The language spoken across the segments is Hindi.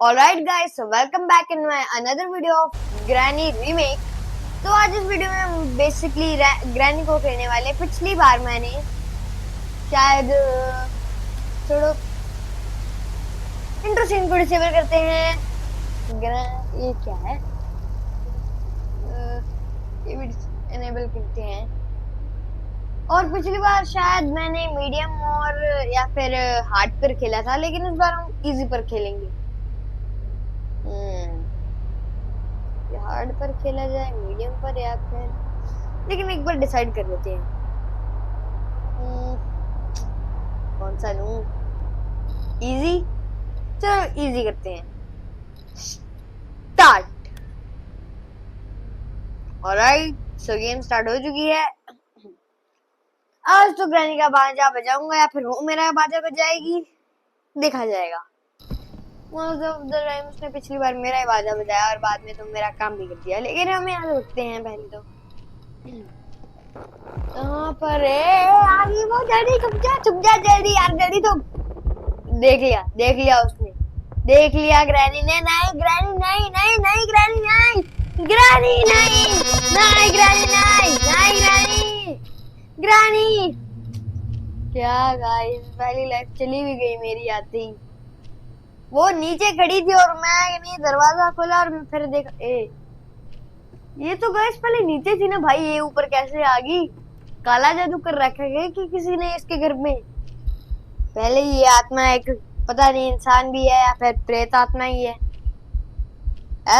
Alright guys, so welcome back in my another video of Granny remake। तो आज इस वीडियो में हम बेसिकली ग्रैनी को खेलने वाले। पिछली बार मैंने शायद छोड़ो इंट्रो सीन को डिसेबल करते हैं। ये क्या है, ये भी एनेबल करते हैं। और पिछली बार शायद मैंने मीडियम और या फिर हार्ड पर खेला था, लेकिन इस बार हम इजी पर खेलेंगे। हार्ड पर खेला जाए, मीडियम पर, या फिर लेकिन एक बार डिसाइड कर लेते हैं कौन सा लूं। इजी, चलो इजी करते हैं। स्टार्ट। ऑलराइट, सो गेम स्टार्ट हो चुकी है। आज तो ग्रैनी का बाजा बजाऊंगा या फिर वो मेरा बाजा बजाएगी, देखा जाएगा। उसने पिछली बार मेरा ही बाजा बजाया और बाद में तो मेरा काम भी कर दिया, लेकिन हम यहाँ रुकते हैं पहले तो। कहाँ पर है आगे वो? जल्दी छुप जा जल्दी यार, जल्दी। तो देख लिया उसने, देख लिया ग्रैनी ने। नहीं ग्रैनी नहीं, नहीं नहीं ग्रैनी नहीं, ग्रैनी नहीं, नहीं ग्रैनी नहीं, नहीं ग्रैनी, ग्रैनी। क्या गाइस, पहली लाइफ चली भी गई मेरी आती। वो नीचे खड़ी थी और मैंने दरवाजा खोला और फिर देखा ये तो गैस पहले नीचे थी ना भाई, ये ऊपर कैसे आ गई? काला जादू कर रखा है कि किसी ने इसके घर में। पहले ये आत्मा एक पता नहीं इंसान भी है या फिर प्रेत आत्मा ही है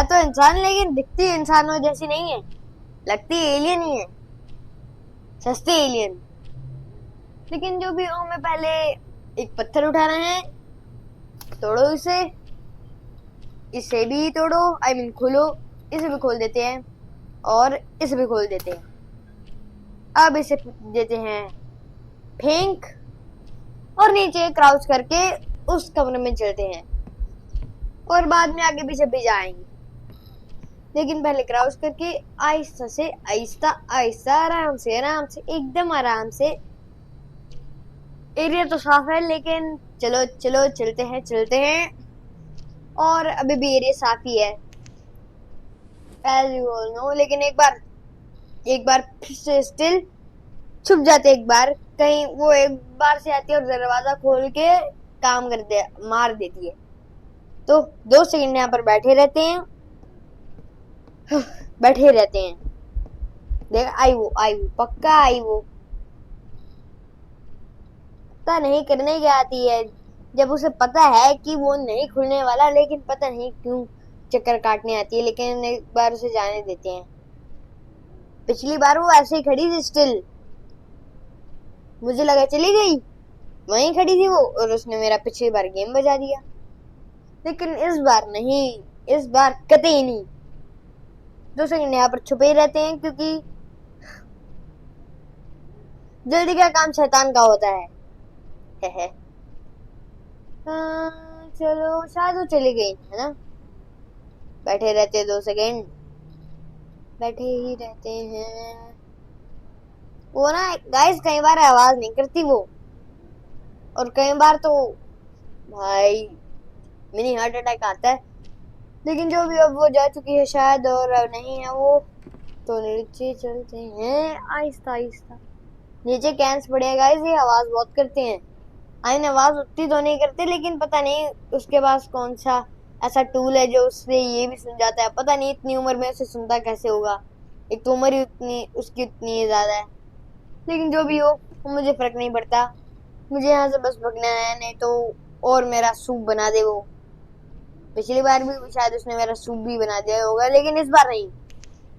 तो इंसान, लेकिन दिखती इंसानों जैसी नहीं है, लगती एलियन ही है, सस्ते एलियन। लेकिन जो भी हो, हमें पहले एक पत्थर उठाना है। तोड़ो इसे भी तोड़ो, आई मीन खोलो। इसे भी खोल देते हैं और इसे भी खोल देते हैं। अब इसे देते हैं फेंक और नीचे क्राउच करके उस कमरे में चलते हैं और बाद में आगे पीछे भी जाएंगे। लेकिन पहले क्राउच करके आहिस्ता से आहिस्ता आहिस्ता, आराम से एकदम आराम से। एरिया तो साफ है, लेकिन चलो चलते हैं। और अभी भी एरिया साफ ही है as you all know, लेकिन एक बार फिर से स्टिल छुप जाते। एक बार कहीं वो एक बार से आती है और दरवाजा खोल के मार देती है। तो 2 सेकंड यहाँ पर बैठे रहते हैं। देख आई वो पक्का आई वो। पता नहीं करने क्या आती है, जब उसे पता है कि वो नहीं खुलने वाला, लेकिन पता नहीं क्यों चक्कर काटने आती है। लेकिन एक बार उसे जाने देते हैं। पिछली बार वो ऐसे ही खड़ी थी स्टिल, मुझे लगा चली गई, वहीं खड़ी थी वो और उसने मेरा पिछली बार गेम बजा दिया। लेकिन इस बार नहीं, इस बार कतई नहीं। 2 सेकंड यहाँ पर छुपे ही रहते हैं, क्योंकि जल्दी का काम शैतान का होता है। चलो शायद वो चली गई है ना। बैठे रहते 2 सेकंड, बैठे ही रहते हैं। वो ना गाइस कई बार आवाज नहीं करती वो, और कई बार तो भाई मिनी हार्ट अटैक आता है। लेकिन जो भी, अब वो जा चुकी है शायद और अब नहीं है वो, तो नीचे चलते हैं आहिस्ता आहिस्ता। नीचे कैंस पड़े हैं गाइस, ये आवाज बहुत करते हैं। आवाज उतनी तो नहीं करते, लेकिन पता नहीं उसके पास कौन सा ऐसा टूल है जो उससे ये भी सुन जाता है। पता नहीं इतनी उम्र में उसे सुनता कैसे होगा, एक तो उम्र ही उसकी उतनी ज्यादा है। लेकिन जो भी हो, मुझे फर्क नहीं पड़ता, मुझे यहाँ से बस भगना है। नहीं तो और मेरा सूप बना दे वो। पिछली बार भी शायद उसने मेरा सूप भी बना दिया होगा, लेकिन इस बार नहीं,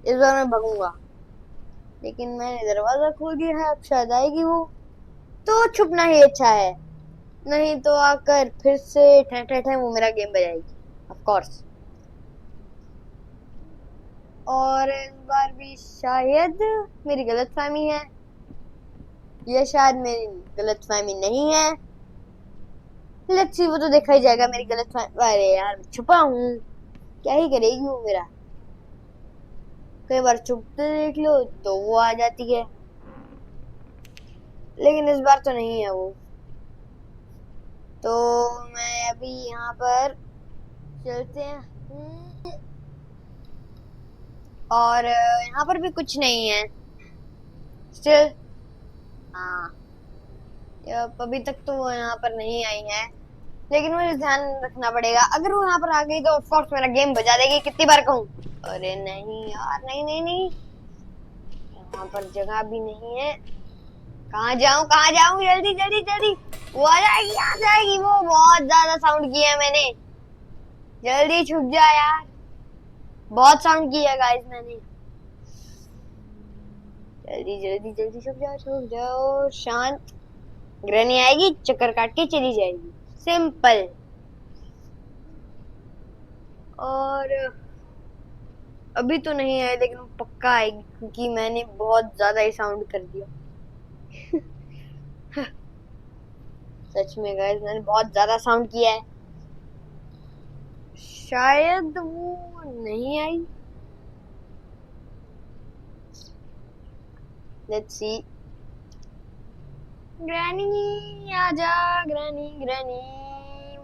इस बार मैं भगूंगा। लेकिन मैंने दरवाजा खोल दिया है, अब शायद आएगी वो, तो छुपना ही अच्छा है। नहीं तो आकर फिर से ठह वो मेरा गेम बजाएगी ऑफ कोर्स। और इस बार भी शायद मेरी गलतफहमी है, ये शायद मेरी गलतफहमी नहीं है। लेट्स सी, वो तो देखा ही जाएगा मेरी गलतफहमी। अरे यार छुपा हूँ, क्या ही करेगी वो मेरा। कई बार छुपते देख लो तो वो आ जाती है, लेकिन इस बार तो नहीं है वो। तो मैं अभी यहाँ पर चलते हैं। और यहाँ पर भी कुछ नहीं है स्टिल। हाँ, अभी तक तो वो यहाँ पर नहीं आई है, लेकिन मुझे ध्यान रखना पड़ेगा। अगर वो यहाँ पर आ गई तो ऑफकोर्स मेरा गेम बजा देगी, कितनी बार कहूँ। अरे नहीं यार, नहीं नहीं नहीं, यहाँ पर जगह भी नहीं है। कहाँ जाऊँ कहाँ जाऊँ, जल्दी जल्दी जल्दी। वो आ जाएगी आ जाएगी, वो बहुत ज्यादा साउंड किया है मैंने। जल्दी छुप जा यार, बहुत साउंड किया है गाइस मैंने। जल्दी जल्दी जल्दी छुप जाओ शांत। ग्रैनी आएगी, चक्कर काट के चली जाएगी, सिंपल। और अभी तो नहीं आए, लेकिन वो पक्का आएगी क्योंकि मैंने बहुत ज्यादा ही साउंड कर दिया। सच में गाइस, मैंने बहुत ज्यादा साउंड किया है। शायद वो नहीं आई। Let's see. ग्रैनी आजा, ग्रैनी ग्रैनी।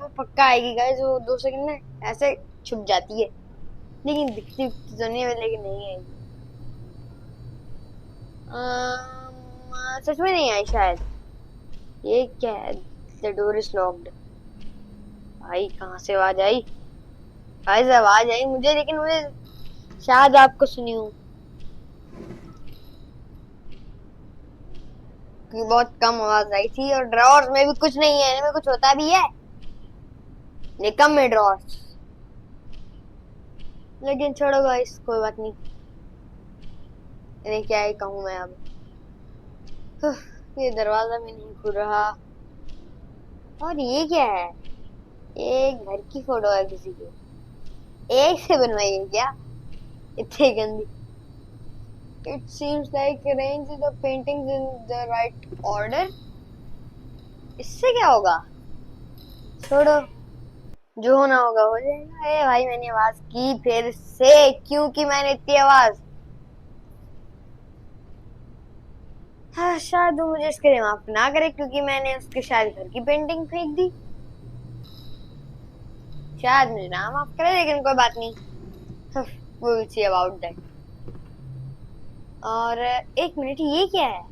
वो पक्का आएगी गाइस, वो 2 सेकंड में ऐसे छुप जाती है, लेकिन दिखती तो नहीं है, लेकिन नहीं आएगी। सच में नहीं आई शायद। ये क्या है, द डोर इज लॉक्ड। भाई कहाँ से आवाज आई, गाइस आवाज आई मुझे, लेकिन मुझे शायद आपको सुनी हूँ कि बहुत कम आवाज आई थी। और ड्रॉर्स में भी कुछ नहीं है, इनमें कुछ होता भी है निकम में ड्रॉर्स। लेकिन छोड़ो गाइस, कोई बात नहीं। इन्हें क्या ही कहूँ मैं अब। ये दरवाजा भी नहीं खुल रहा। और ये क्या है, ये घर की फोटो है किसी की, एक से बनवाई है क्या, इतनी गंदी। It seems like arrange the paintings in the right order. इससे क्या होगा, छोड़ो, जो होना होगा हो जाएगा। अरे भाई मैंने आवाज की फिर से, क्योंकि मैंने इतनी आवाज। हाँ, शायद वो मुझे इसके लिए माफ ना करे, क्योंकि मैंने उसके शायद घर की पेंटिंग फेंक दी। शायद मुझे ना माफ करे, लेकिन कोई बात नहीं, we'll see about that। और एक मिनट, ये क्या है,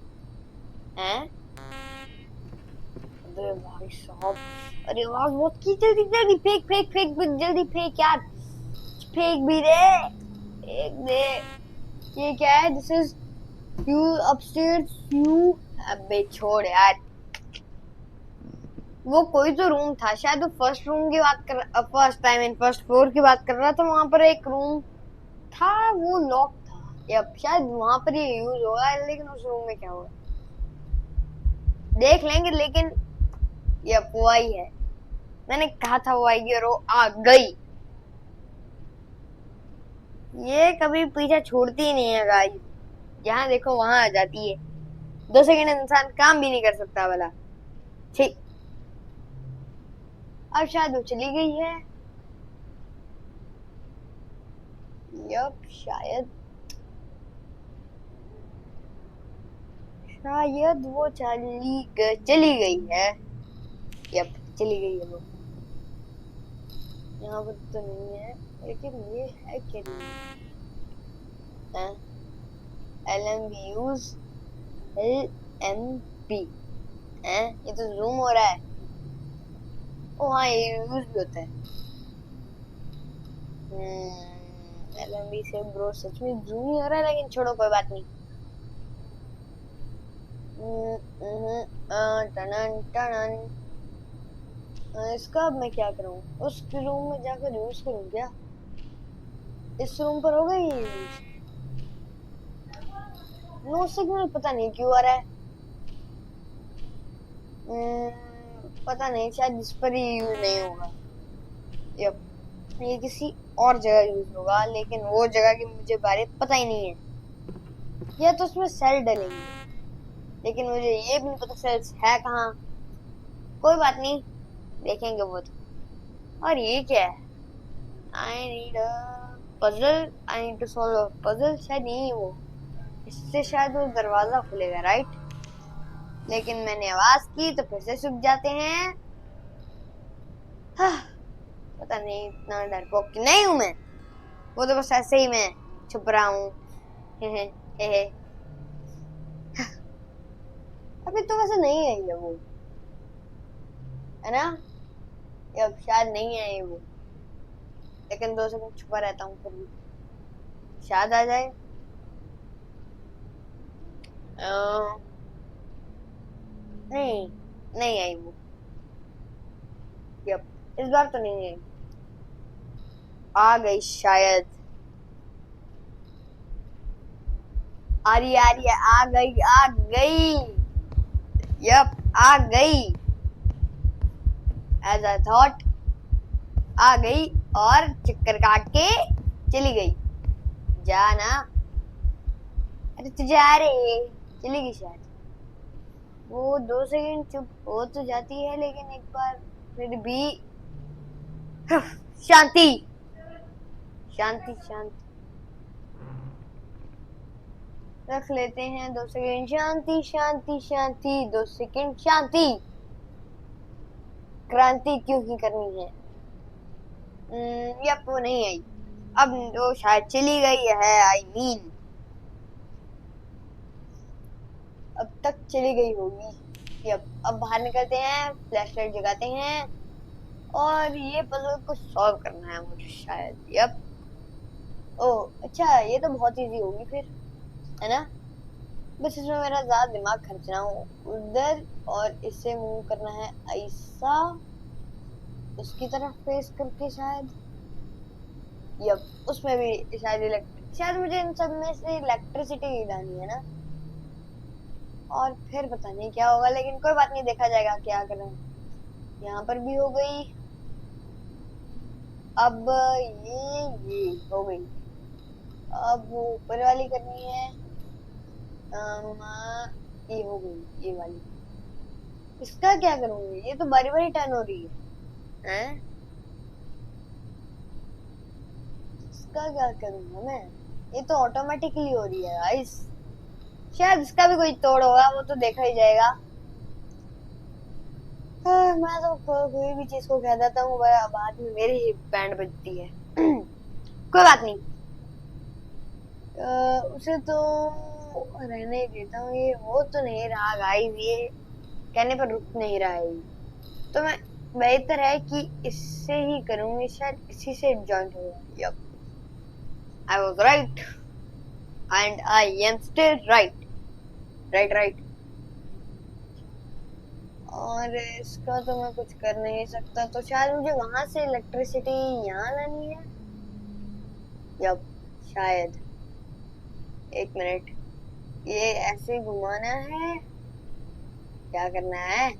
हैं? अरे भाई साहब, अरे आवाज बहुत की। जल्दी जल्दी फेंक फेंक फेंक, जल्दी फेंक यार, फेंक भी दे, फेंक दे। ये क्या है, this is you upstairs you. अबे छोड़ यार, वो कोई तो रूम था, शायद वो फर्स्ट रूम की बात कर, first time in first floor की बात कर रहा था। वहां पर एक रूम था, वो लॉक था, या शायद वहां पर ये यूज होगा, लेकिन उस रूम में क्या होगा देख लेंगे। लेकिन ये वो आई है, मैंने कहा था वो आएगी और वो आ गई। ये कभी पीछा छोड़ती ही नहीं है गाइस, जहाँ देखो वहां आ जाती है। 2 सेकंड इंसान काम भी नहीं कर सकता वाला। ठीक, अब शायद वो चली गई है। यप, शायद शायद वो चली गई है। यप, चली गई है वो। यहाँ पर तो नहीं है, लेकिन ये है क्या, LMVUs LMP है, ये तो जूम हो रहा है। ओ हाँ, ये यूज भी होता है। LMV से ब्रो सच में जूम ही हो रहा है, लेकिन छोड़ो कोई बात नहीं। टनन टनन। इसका अब मैं क्या करूं, उस रूम में जाकर यूज करूं क्या, इस रूम पर होगा ये यूज। नो सिग्नल, पता नहीं क्यों आ रहा है। पता नहीं, शायद इस पर ही यूज नहीं होगा। यप, ये किसी और जगह यूज होगा, लेकिन वो जगह की मुझे बारे पता ही नहीं है। या तो उसमें सेल डलेंगे, लेकिन मुझे ये भी नहीं पता सेल्स है कहाँ। कोई बात नहीं, देखेंगे वो तो। और ये क्या है, I need a puzzle, I need to solve a puzzle. शायद नहीं वो, इससे शायद वो दरवाजा खुलेगा, राइट। लेकिन मैंने आवाज की तो फिर से सूख जाते हैं। हाँ, पता नहीं इतना डरपोक नहीं हूं मैं, वो तो बस ऐसे ही मैं छुप रहा हूँ। हे। अभी तो वैसे नहीं है ये वो, है ना? ये अब शायद नहीं है ये वो, लेकिन 2 सेकंड छुपा रहता हूँ फिर भी शायद आ जाए। नहीं, नहीं आई वो। यप, इस बार तो नहीं आई। आ गई शायद। आ रही आ रही है, आ गई आ गई। यप, आ गई। एज आई थॉट आ गई और चक्कर काट के चली गई। जाना, अरे तू जा रे, चली गई शायद। वो 2 सेकंड चुप हो तो जाती है, लेकिन एक बार फिर भी शांति शांति शांति रख लेते हैं। 2 सेकंड शांति शांति शांति, 2 सेकंड शांति। क्रांति क्यों ही करनी है? यप, वो नहीं आई। अब वो शायद चली गई है, आई मीन अब तक चली गई होगी। यप, अब बाहर निकलते हैं, फ्लैशलाइट जगाते हैं और ये पजल को सॉल्व करना है मुझे शायद। यप, ओ अच्छा, ये तो बहुत इजी होगी फिर, है ना? बस इसमें मेरा ज्यादा दिमाग खर्चना हो उधर, और इससे मूव करना है ऐसा, उसकी तरफ फेस करके शायद। यप, उसमें भी शायद मुझे इन सब में से इलेक्ट्रिसिटी लानी है ना, और फिर पता नहीं क्या होगा, लेकिन कोई बात नहीं, देखा जाएगा क्या करें। यहाँ पर भी हो गई। अब ये हो गई। अब वो ऊपर वाली करनी है। ये हो गई, ये वाली। इसका क्या करूंगी? ये तो बारी बारी टर्न हो रही है। इसका क्या करूंगा मैं? ये तो ऑटोमेटिकली हो रही है गाइस। शायद इसका भी कोई तोड़ होगा, वो तो देखा ही जाएगा। मैं तो कोई भी चीज को कह देता हूँ, बाद में मेरी ही बैंड बजती है। कोई बात नहीं, उसे तो रहने ही देता हूँ। ये हो तो नहीं रहा गाइस, ये कहने पर रुक नहीं रहा है, तो मैं बेहतर है कि इससे ही करूंगी, शायद इसी से जॉइंट होगा। Yup, I was right and I am still right. Right. और इसका तो मैं कुछ कर नहीं सकता, तो शायद मुझे वहां से इलेक्ट्रिसिटी यहाँ लानी है। यप, शायद। एक मिनट, ये ऐसे घुमाना है, क्या करना है?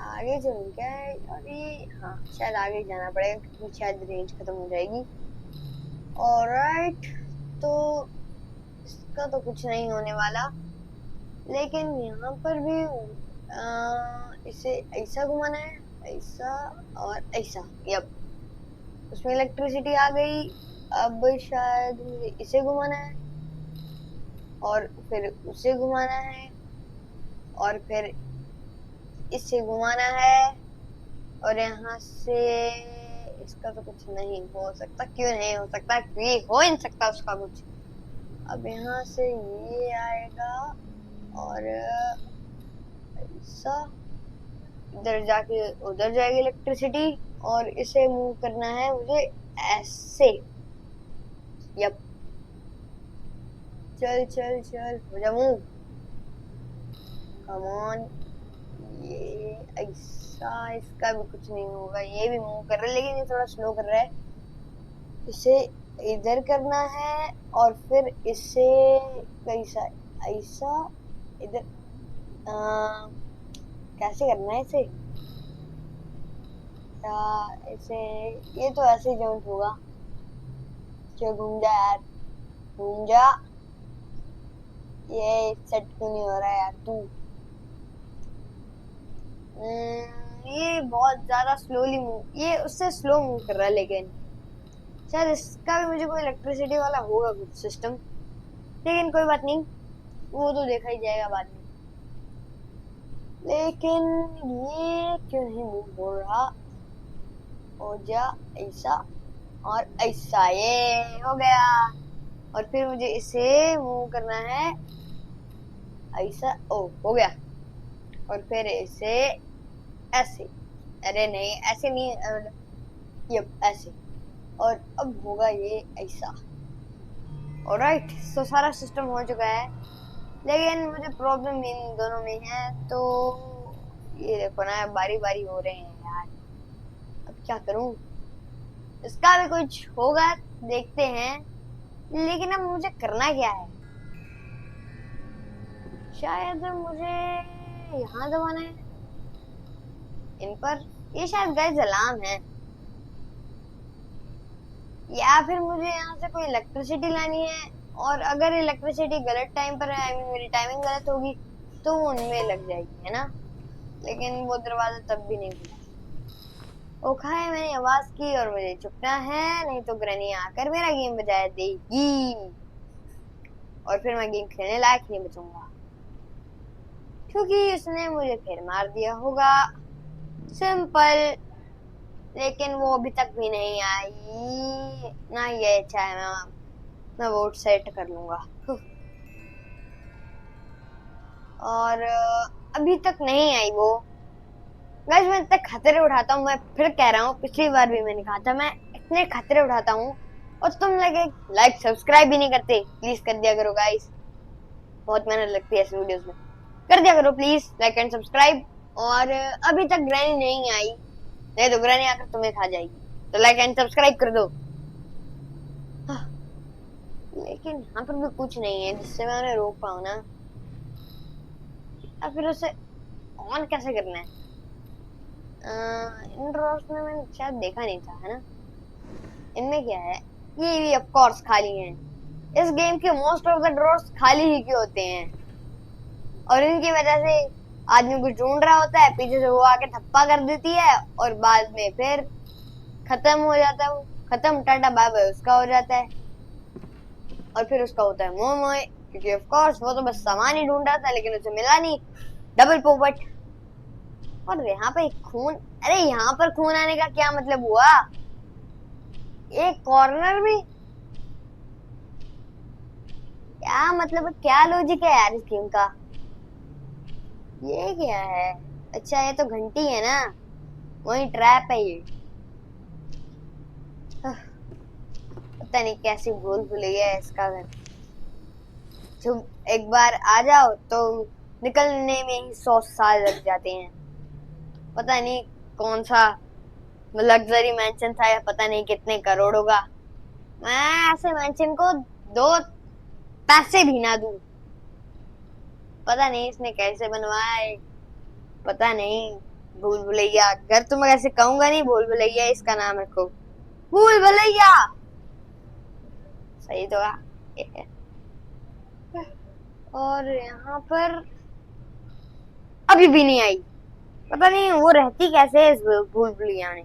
आगे चलूं क्या है? और ये हाँ, शायद आगे जाना पड़ेगा क्योंकि शायद रेंज खत्म हो जाएगी। ऑलराइट, तो इसका तो कुछ नहीं होने वाला, लेकिन यहाँ पर भी इसे ऐसा घुमाना है, ऐसा और ऐसा। यप, उसमें इलेक्ट्रिसिटी आ गई। अब शायद मुझे इसे घुमाना है और फिर उसे घुमाना है और फिर इसे घुमाना है, और यहाँ से इसका तो कुछ नहीं हो सकता। क्यों नहीं हो सकता? क्यों हो नहीं सकता उसका कुछ। अब यहाँ से ये आएगा और ऐसा, इधर जाके उधर जाएगी इलेक्ट्रिसिटी, और इसे मूव करना है मुझे ऐसे। यप, चल चल चल, हो जा मूव, कम ऑन। ये ऐसा, इसका भी कुछ नहीं होगा। ये भी मूव कर रहा है, लेकिन ये थोड़ा स्लो कर रहा है। इसे इधर करना है और फिर इसे कैसा, ऐसा, इधर कैसे करना है इसे? इसे, ये तो ऐसे ही जंप होगा। चल घूम जा यार, घूम जा। ये सेट क्यों नहीं हो रहा है यार तू? ये बहुत ज्यादा स्लोली मूव, ये उससे स्लो मूव कर रहा है, लेकिन शायद इसका भी मुझे कोई इलेक्ट्रिसिटी वाला होगा कुछ सिस्टम, लेकिन कोई बात नहीं, वो तो देखा ही जाएगा बाद में। लेकिन ये क्यों नहीं मूव हो रहा? हो जा ऐसा और ऐसा, ये हो गया। और फिर मुझे इसे मूव करना है ऐसा, ओ हो गया। और फिर इसे ऐसे, अरे नहीं ऐसे नहीं, ये ऐसे। और अब होगा ये ऐसा। ऑलराइट, तो सारा सिस्टम हो चुका है, लेकिन मुझे प्रॉब्लम इन दोनों में है। तो ये देखो ना, बारी बारी हो रहे हैं यार, अब क्या करूं? इसका भी कुछ होगा, देखते हैं। लेकिन अब मुझे करना क्या है? शायद मुझे यहाँ दबाना है, इन पर। ये शायद गाइस अलार्म है, या फिर मुझे यहाँ से कोई इलेक्ट्रिसिटी लानी है। और अगर इलेक्ट्रिसिटी गलत टाइम पर है, आई मीन मेरी टाइमिंग गलत होगी, तो वो उनमें लग जाएगी, है ना। लेकिन वो दरवाजा तब भी नहीं खुला। ओखा है, मैंने आवाज की और मुझे चुपना है, नहीं तो ग्रैनी आकर मेरा गेम बजा देगी और फिर मैं गेम खेलने लायक नहीं बचूंगा, क्योंकि उसने मुझे फिर मार दिया होगा। सिंपल। लेकिन वो अभी तक भी नहीं आई ना, ये अच्छा है, मैं वोट सेट कर लूंगा। और अभी तक नहीं आई वो। गाइस मैं इतने खतरे उठाता हूँ, मैं फिर कह रहा हूँ, पिछली बार भी मैंने कहा था, मैं इतने खतरे उठाता हूँ और तुम लगे लाइक सब्सक्राइब भी नहीं करते। प्लीज कर दिया करो गाइस, बहुत मेहनत लगती है इस वीडियोस में। कर दिया करो प्लीज लाइक एंड सब्सक्राइब। और अभी तक ग्रैनी नहीं आई, नहीं तो ग्रैनी आकर तुम्हें खा जाएगी, तो लाइक एंड सब्सक्राइब कर दो। हाँ, लेकिन यहाँ पर भी कुछ नहीं है जिससे मैं उन्हें रोक पाऊँ ना। या फिर उसे ऑन कैसे करना है? इन ड्रॉर्स में मैंने शायद देखा नहीं था, है ना। इनमें क्या है? ये भी ऑफ कोर्स खाली हैं। इस गेम के मोस्ट ऑफ द ड्रॉर्स खाली ही के होते हैं, और इनकी वजह से आदमी कुछ ढूंढ रहा होता है, पीछे से वो आके थप्पा कर देती है और बाद में फिर खत्म हो जाता है। वो खत्म, टाटा बाय बाय उसका हो जाता है। और फिर उसका होता है मोह मोह, क्योंकि ऑफ कोर्स वो तो बस सामान ही ढूंढ रहा था, लेकिन उसे मिला नहीं। डबल पोपट। और यहाँ पे खून, अरे यहाँ पर खून आने का क्या मतलब हुआ? एक कॉर्नर में, क्या मतलब है, क्या लॉजिक है यार इस गेम का? ये क्या है? अच्छा ये तो घंटी है ना, वही ट्रैप है ये। आह, पता नहीं कैसी भूल भुलैया है इसका घर। जब एक बार आ जाओ तो निकलने में ही 100 साल लग जाते हैं। पता नहीं कौन सा लग्जरी मैंशन था, या पता नहीं कितने करोड़ों का। मैं ऐसे मैंशन को 2 पैसे भी ना दूं। पता नहीं इसने कैसे बनवाया है, पता नहीं। भूल भुलैया घर तो मैं ऐसे कहूंगा नहीं, भूल भुलैया इसका नाम रखो, भूल भुलैया। सही तो है। और यहाँ पर अभी भी नहीं आई, पता नहीं वो रहती कैसे है इस भूल भुलैया में।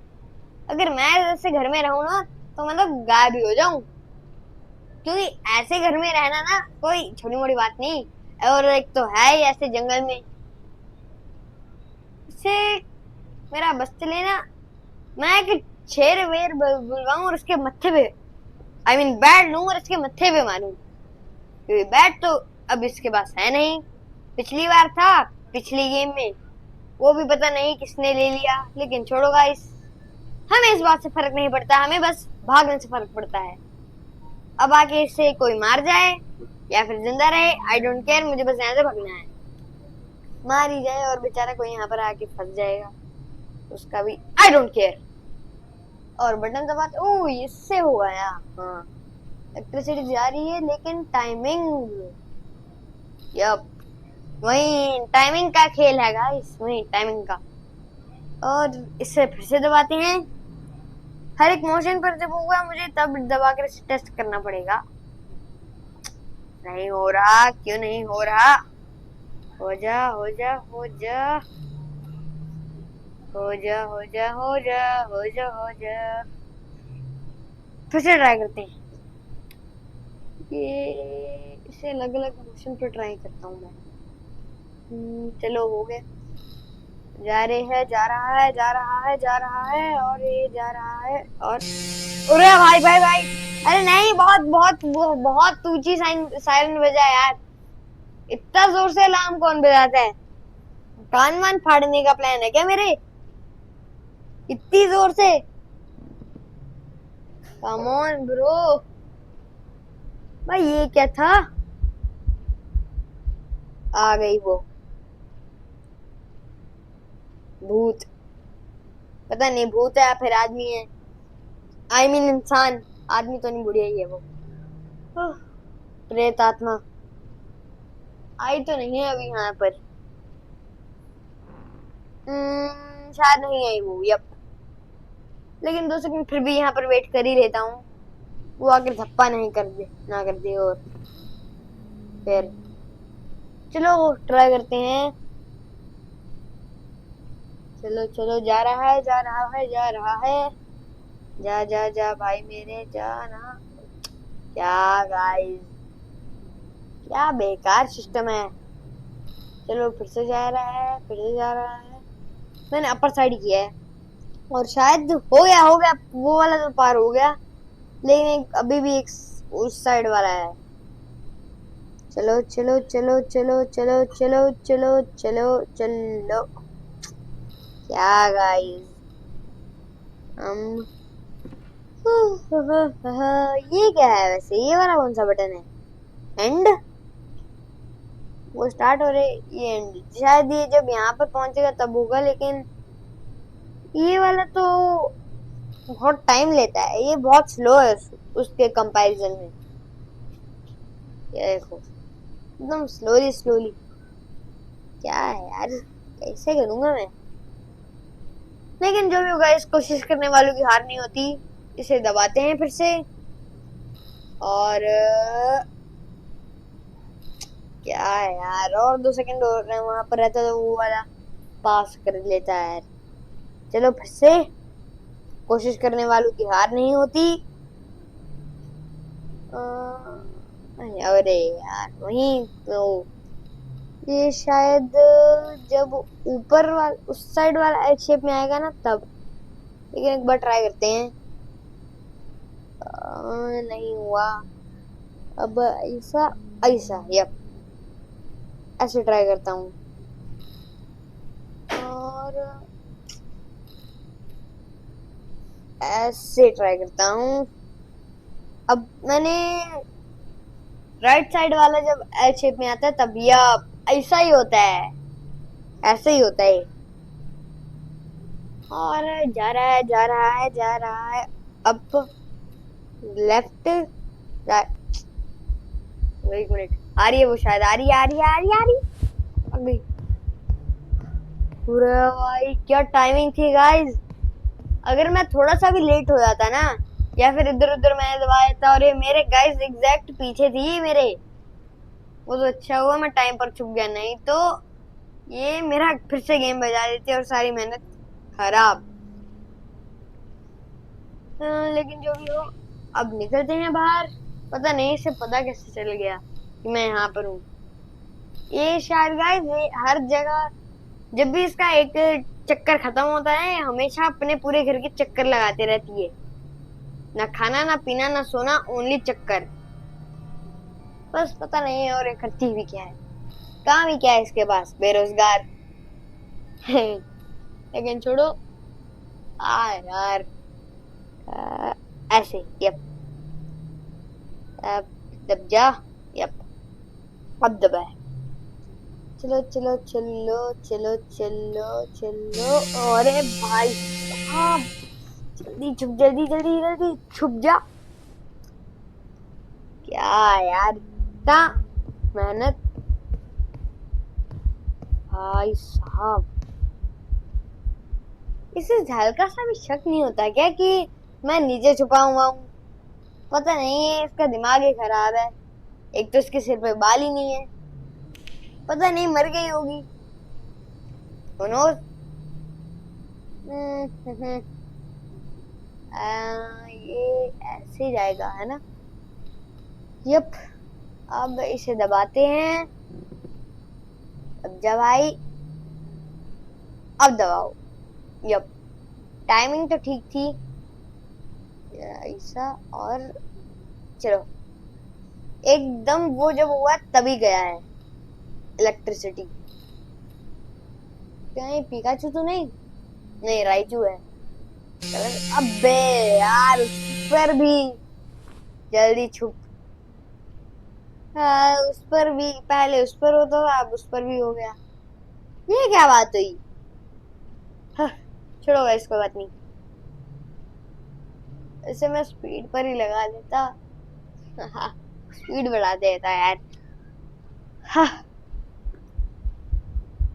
अगर मैं ऐसे घर में रहूं ना, तो मतलब गायब ही हो जाऊं, क्योंकि ऐसे घर में रहना ना कोई छोटी मोटी बात नहीं। और एक तो है ही ऐसे जंगल में, इससे मेरा बस चले ना, मैं एक शेर वेर बुलवाऊं और उसके मत्थे पे, आई मीन बैट लूं और इसके मत्थे पे मारूं, क्योंकि बैट तो अब इसके पास है नहीं। पिछली बार था, पिछली गेम में, वो भी पता नहीं किसने ले लिया। लेकिन छोड़ो गाइस, हमें इस बात से फर्क नहीं पड़ता, हमें बस भागने से फर्क पड़ता है। अब आके इससे कोई मार जाए या फिर जिंदा रहे, आई डोंट केयर, मुझे बस यहाँ से भागना है। मार ही जाए और बेचारा कोई यहाँ पर आके फंस जाएगा, उसका भी आई डोंट केयर। और बटन दबाते, ओ इससे हो गया। हाँ, इलेक्ट्रिसिटी जा रही है, लेकिन टाइमिंग, यप, वही टाइमिंग का खेल है गाइस, वही टाइमिंग का। और इससे फिर से दबाते हैं, हर एक मोशन पर जब होगा मुझे तब दबा कर टेस्ट करना पड़ेगा। नहीं हो रहा, क्यों नहीं हो रहा? हो जा हो जा हो जा हो जा हो जा हो जा हो जा हो जा। फिर से ट्राई करते हैं, ये इसे अलग अलग मोशन पर ट्राई करता हूँ मैं। चलो हो गया। जा रहे हैं, जा रहा है, जा रहा है, जा रहा है, और ये जा रहा है, और अरे भाई भाई भाई, अरे नहीं, बहुत बहुत बहुत ऊंची सायरन बजा यार। इतना जोर से अलार्म कौन बजाता है? कान वान फाड़ने का प्लान है क्या मेरे? इतनी जोर से? Come on bro. भाई ये क्या था? आ गई वो भूत। पता नहीं भूत है या फिर आदमी है। आई मीन इंसान। आदमी तो नहीं, बुढ़िया ही है वो। ओह, प्रेत आत्मा आई तो नहीं है अभी यहाँ पर। शायद नहीं आई वो। यप। लेकिन 2 सेकंड फिर भी यहाँ पर वेट कर ही लेता हूँ। वो आकर धप्पा नहीं कर दे, ना कर दे। और फिर चलो ट्राई करते हैं। चलो चलो, जा रहा है, जा रहा है, जा रहा है। जा जा जा भाई मेरे, जाना। क्या गाइस, क्या बेकार सिस्टम है। चलो फिर से जा रहा है, फिर से जा रहा है। मैंने अपर साइड किया है और शायद हो गया वो वाला तो पार हो गया। लेकिन अभी भी एक उस साइड वाला है। चलो चलो चलो चलो चलो चलो चलो चलो चलो। क्या गाइस, हम ये क्या है वैसे? ये वाला कौन सा बटन है? एंड? वो स्टार्ट हो रहे, ये एंड। शायद ये जब यहाँ पर पहुंचेगा तब होगा, लेकिन ये वाला तो बहुत टाइम लेता है। ये बहुत स्लो है उसके कंपैरिजन में। ये देखो, एकदम स्लोली स्लोली। क्या है यार, कैसे करूंगा मैं? लेकिन जो भी होगा, इस कोशिश करने वालों की हार नहीं होती। इसे दबाते हैं फिर से। और क्या है यार, और 2 सेकंड और वहां पर रहता तो वो वाला पास कर लेता है। चलो फिर से, कोशिश करने वालों की हार नहीं होती। अरे यार, वही तो। ये शायद जब ऊपर वाला उस साइड वाला एच शेप में आएगा ना तब। लेकिन एक बार ट्राई करते हैं। नहीं हुआ। अब ऐसा, ऐसा, यप। ऐसे ट्राई करता हूँ। और ऐसे ट्राई करता हूँ। अब मैंने राइट साइड वाला जब एल शेप में आता है तब यप ऐसा ही होता है। ऐसे ही होता है। और जा रहा है, जा रहा है, जा रहा है। अब लेफ्ट, राइट। एक मिनट, आ रही है वो, शायद आ रही है, आ रही है, आ रही है, आ रही है। आ गई। पूरा भाई क्या टाइमिंग थी गाइस। अगर मैं थोड़ा सा भी लेट हो जाता ना, या फिर इधर उधर मैंने दबाया था और ये मेरे गाइस एग्जैक्ट पीछे थी मेरे, वो तो अच्छा हुआ मैं टाइम पर छुप गया। नहीं तो ये मेरा फिर से गेम बजा देते और सारी मेहनत खराब। लेकिन जो भी हो, अब निकलते हैं बाहर। पता नहीं इसे पता कैसे चल गया कि मैं यहाँ पर हूँ। ये शायद गाइस हर जगह जब भी इसका एक चक्कर खत्म होता है, हमेशा अपने पूरे घर के चक्कर लगाते रहती है। ना खाना, ना पीना, ना सोना, ओनली चक्कर। बस पता नहीं है और ये करती भी क्या है, काम ही क्या है इसके पास, बेरोजगार। लेकिन छोड़ो। यार, ऐसे। यप। अब दब जा। यप। अब दबा है। चलो चलो चलो चलो चलो चलो। अरे भाई साहब, जल्दी छुप, जल्दी जल्दी जल्दी छुप जा। क्या यार, इतना मेहनत। भाई साहब, इसे हल्का सा भी शक नहीं होता क्या कि मैं नीचे छुपा हुआ हूँ? पता नहीं है, इसका दिमाग ही खराब है। एक तो इसके सिर पे बाल ही नहीं है। पता नहीं मर गई होगी। Who knows? ये ऐसे जाएगा है ना? यप। अब इसे दबाते हैं। अब जब आई, अब दबाओ। यप, टाइमिंग तो ठीक थी। ऐसा और चलो, एकदम वो जब हुआ तभी गया है इलेक्ट्रिसिटी। कहीं पिकाचू तो नहीं? नहीं, राइचू है। अबे यार, उस पर भी जल्दी छुप। हाँ, उस पर भी पहले उस पर होता था, अब उस पर भी हो गया। ये क्या बात हुई? हाँ, छोड़ो गाइस, कोई बात नहीं। इसे मैं स्पीड पर ही लगा देता। हाँ, स्पीड बढ़ा देता यार। हाँ,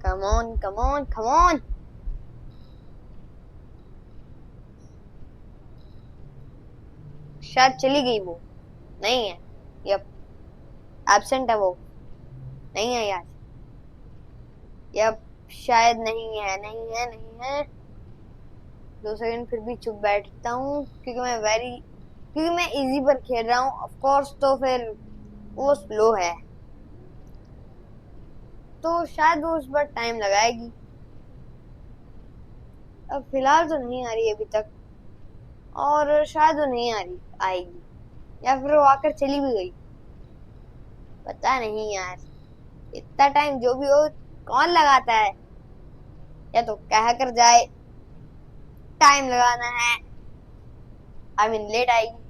come on come on come on. शायद चली गई वो। नहीं है। यप, एब्सेंट है वो। नहीं है यार। यप, शायद नहीं है नहीं है नहीं है। 2 सेकंड फिर भी चुप बैठता हूँ, क्योंकि मैं इजी पर खेल रहा हूँ ऑफ कोर्स, तो फिर वो स्लो है, तो शायद वो उस पर टाइम लगाएगी। अब फिलहाल तो नहीं आ रही अभी तक, और शायद वो नहीं आ रही आएगी, या फिर वो आकर चली भी गई। पता नहीं यार, इतना टाइम जो भी हो कौन लगाता है? या तो कह कर जाए टाइम लगाना है, आई मीन लेट आएगी।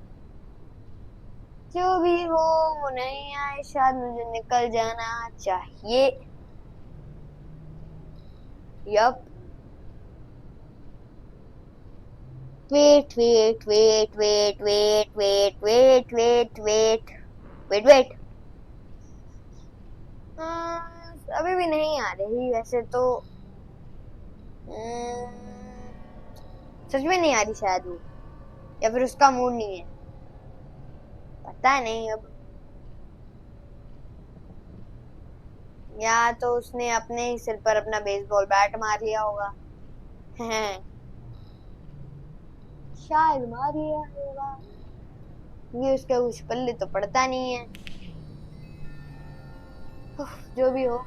जो भी हो, वो नहीं आए, शायद मुझे निकल जाना चाहिए। Yup, wait wait wait wait wait wait wait wait wait wait wait. अभी भी नहीं आ रही वैसे तो। सच में नहीं आ रही शायद वो, या फिर उसका मूड नहीं है, पता नहीं अब। या तो उसने अपने ही सिर पर अपना बेसबॉल बैट मार लिया होगा। हैं, शायद मार लिया होगा, ये उसके कुछ पल्ले तो पड़ता नहीं है। जो भी हो,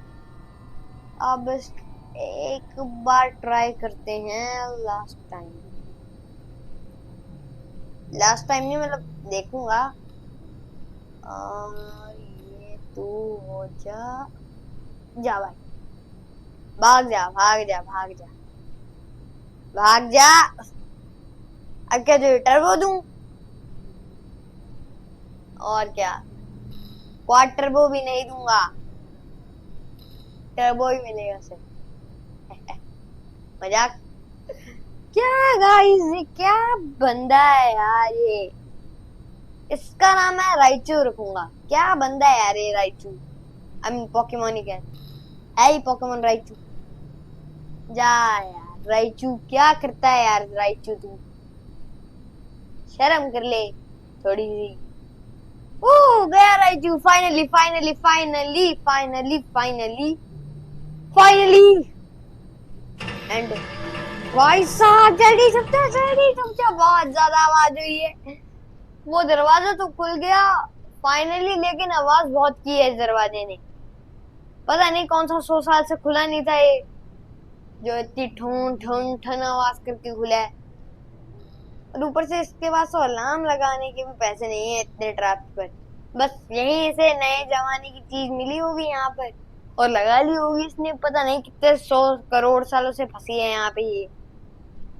अब बस एक बार ट्राई करते हैं। लास्ट टाइम नहीं, मतलब देखूंगा। और ये तू हो जा, जा भाई, भाग जा भाग जा भाग जा भाग जा। अब क्या जो टर्बो दूं? और क्या, क्वाड टर्बो भी नहीं दूंगा, टर्बो ही मिलेगा सिर्फ। मजाक। क्या गाइस, ये क्या बंदा है यार ये। इसका नाम मैं राइचू रखूंगा। क्या बंदा है यार ये राइचू। आई मीन पोकेमोन ही क्या है ही, पोकेमोन राइचू। जा यार राइचू, क्या करता है यार राइचू तू? शर्म कर ले थोड़ी सी। ओ गया Raichu, finally finally finally finally finally finally. And भाई साहब, जल्दी छुप जा, बहुत ज्यादा आवाज हुई है। वो दरवाजा तो खुल गया फाइनली, लेकिन आवाज बहुत की है इस दरवाजे ने। पता नहीं कौन सा 100 साल से खुला नहीं था ये, जो इतनी ठून ठून ठन आवाज करके खुला है। और ऊपर से इसके पास तो अलार्म लगाने के भी पैसे नहीं है इतने ट्रैफिक पर। बस यहीं से नए जमाने की चीज मिली होगी यहाँ पर, और लगा ली होगी इसने। पता नहीं कितने 100 करोड़ सालों से फंसी है यहाँ पे ये,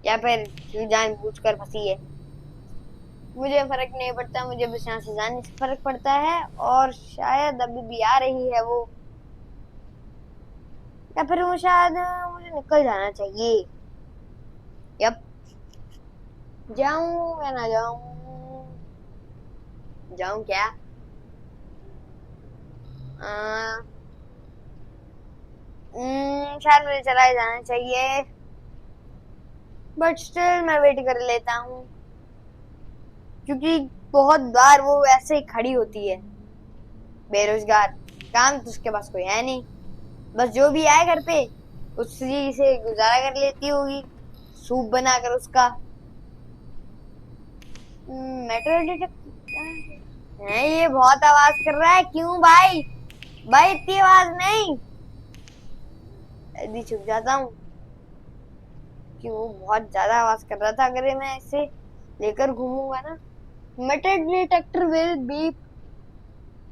या फिर जानबूझकर फंसी है। मुझे फर्क नहीं पड़ता, मुझे बस यहाँ से जाने से फर्क पड़ता है। और शायद अभी भी आ रही है वो, या फिर वो शायद मुझे निकल जाना चाहिए। यप, जाऊं या ना जाऊं? जाऊं क्या? आ, शायद मुझे चला ही जाना चाहिए, बट स्टिल मैं वेट कर लेता हूँ, क्योंकि बहुत बार वो ऐसे ही खड़ी होती है बेरोजगार। काम तो उसके पास कोई है नहीं, बस जो भी आए घर पे उसी से गुजारा कर लेती होगी, सूप बनाकर उसका। मेट्रो डिटेक्टर है, ये बहुत आवाज कर रहा है, क्यों भाई? भाई इतनी आवाज नहीं। जल्दी छुप जाता हूँ। कि वो बहुत ज्यादा आवाज कर रहा था। अगर मैं इसे लेकर घूमूंगा ना, metal detector will beep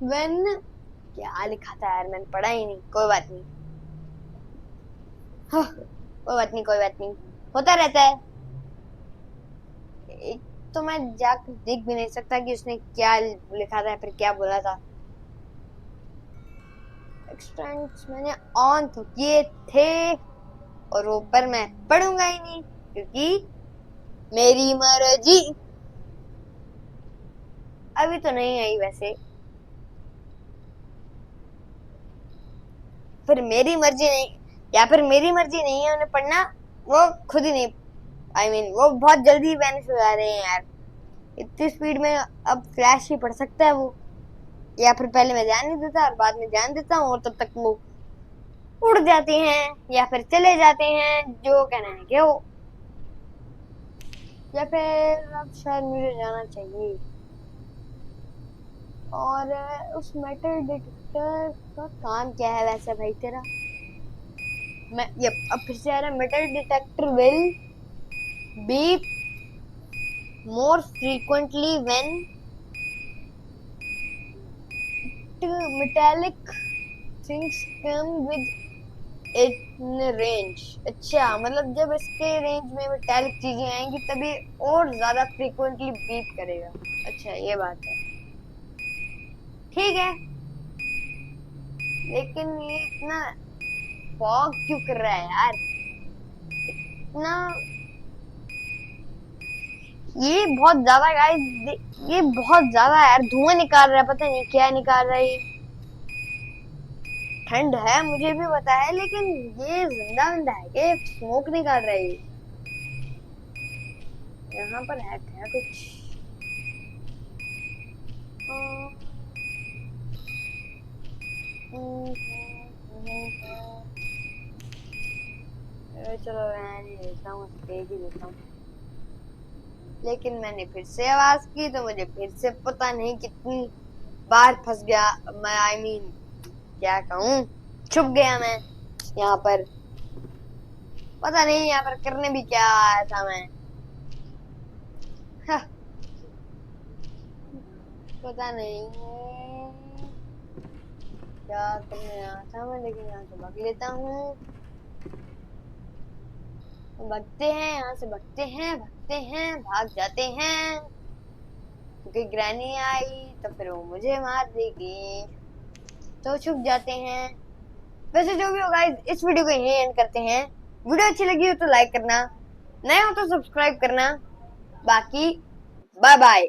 when, क्या लिखा था यार, मैंने पढ़ा ही नहीं, कोई बात नहीं। हाँ, कोई बात नहीं, कोई बात नहीं, होता रहता है। एक तो मैं जाकर देख भी नहीं सकता कि उसने क्या लिखा था, फिर क्या बोला था। एक्सटेंट्स मैंने ऑन तो किए थे, और ऊपर मैं पढ़ूंगा ही नहीं, क्योंकि मेरी मर्जी। अभी तो नहीं आई वैसे, फिर मेरी मर्जी नहीं, या फिर मेरी मर्जी नहीं है उन्हें पढ़ना, वो खुद ही नहीं, वो बहुत जल्दी वैनिश हो जा रहे हैं यार। इतनी स्पीड में अब फ्लैश ही पढ़ सकता है वो, या फिर पहले मैं ध्यान नहीं देता और बाद में ध्यान देता हूँ, और तब तक वो उड़ जाते हैं या फिर चले जाते हैं, जो कहना है कि वो, या फिर अब शायद मुझे जाना चाहिए। और उस मेटल डिटेक्टर का काम क्या है वैसे भाई तेरा? मैं ये अब फिर से आ रहा है, metal detector will beep more frequently when metallic things come with in range. अच्छा, मतलब जब इसके रेंज में मेटालिक चीजें आएंगी तभी और ज्यादा फ्रीक्वेंटली बीप करेगा। अच्छा, ये बात है, ठीक है। लेकिन ये इतना फॉग क्यों कर रहा है यार, इतना, ये बहुत ज्यादा गाइस, ये बहुत ज्यादा यार धुआं निकाल रहा है, पता नहीं क्या निकाल रहा है ये। ठंड है मुझे भी पता है, लेकिन ये जिंदा जिंदा है कि स्मोक निकाल रहा है ये। यहाँ पर है कुछ। चलो मैं नहीं देता हूँ, देख ही देता हूँ। लेकिन मैंने फिर से आवाज की तो मुझे फिर से पता नहीं कितनी बार फंस गया मैं, क्या कहूँ, छुप गया मैं यहाँ पर। पता नहीं यहाँ पर करने भी क्या आया था मैं। हाँ, पता नहीं क्या करने आया था मैं, लेकिन यहाँ से भाग लेता हूँ। भागते हैं यहाँ से, भागते हैं, भाग जाते हैं, क्योंकि ग्रैनी आई तो फिर वो मुझे मार देगी, तो छुप जाते हैं। वैसे जो भी होगा, इस वीडियो को यहीं एंड करते हैं। वीडियो अच्छी लगी हो तो लाइक करना, नए हो तो सब्सक्राइब करना। बाकी बाय बाय।